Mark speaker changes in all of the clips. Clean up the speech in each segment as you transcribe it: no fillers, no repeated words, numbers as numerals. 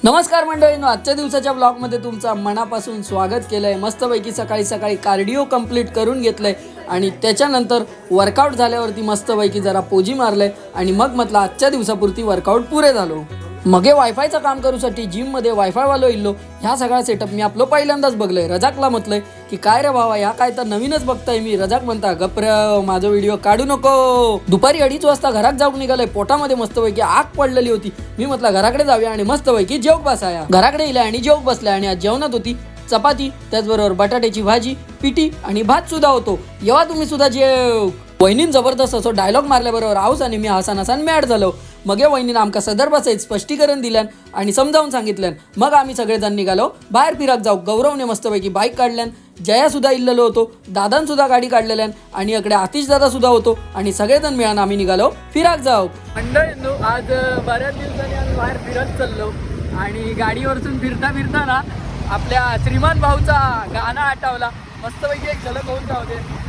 Speaker 1: नमस्कार मंडळींनो, आजच्या दिवसाच्या ब्लॉगमध्ये तुमचं मनापासून स्वागत केलंय। मस्तपैकी सकाळी कार्डिओ कंप्लीट करून घेतलंय आणि त्याच्यानंतर वर्कआउट झाल्यावरती मस्तपैकी जरा पोजी मारलंय आणि मग म्हटलं आजच्या दिवसापुरती वर्कआउट पुरे झालो। मगे वायफायचं काम करूसाठी जिम मध्ये वायफाय वालो इल्लो। ह्या सगळा सेटअप मी आपलं पहिल्यांदाच बघलंय। रजाकला म्हटलंय की काय रे भावा, या काय तर नवीनच बघताय मी। रजाक म्हणता गप्र, माझा व्हिडिओ काढू नको। दुपारी 2:30 वाजता घरात जाऊन निघालोय। पोटामध्ये मस्तपैकी आग पडलेली होती। मी म्हटलं घराकडे जाऊया आणि मस्तपैकी जेवक बसाया। घराकडे इला आणि जेवक बसल्या आणि आज जेवणात होती चपाती, त्याचबरोबर बटाट्याची भाजी, पिठी आणि भात सुद्धा होतो। जेव्हा तुम्ही सुद्धा जेव। वहिनीन जबरदस्त असो डायलॉग मारल्याबरोबर आऊस आणि मी हसन मॅड झालो। मग या वहिनीनं आमका सदर बसायचं स्पष्टीकरण दिल्यान आणि समजावून सांगितल्यान। मग आम्ही सगळेजण निघालो बाहेर फिराक जाऊ। गौरवने मस्तपैकी बाईक काढल्यान, जया सुद्धा इल्लेलो होतो, दादान सुद्धा गाडी काढलेल्यान आणि इकडे आतिश दादा सुद्धा होतो आणि सगळेजण मिळून आम्ही निघालो फिराक जाऊ। मंडळींनो, आज बऱ्याच दिवसांनी आम्ही बाहेर फिरत चाललो आणि गाडीवरतून फिरता ना आपल्या श्रीमान भाऊचा गाणं आठवला। मस्तपैकी एक झलक होऊन जाऊ दे।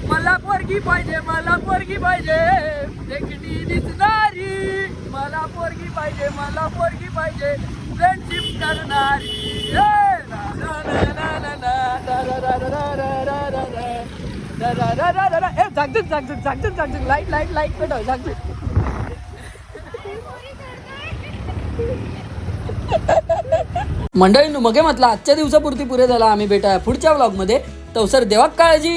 Speaker 1: मला पोरगी पाहिजे, मला पोरगी पाहिजे, देखणी दिसणारी। मला पोरगी पाहिजे, मला पोरगी पाहिजे, फ्रेंडशिप करणारी। जागतिक लाईट पेटव जागतिक। मंडळींनो, मगे म्हटलं आजच्या दिवसापुरती पुरे झाला। आम्ही भेटाया पुढच्या व्लॉगमध्ये। तवसर देवा काळजी।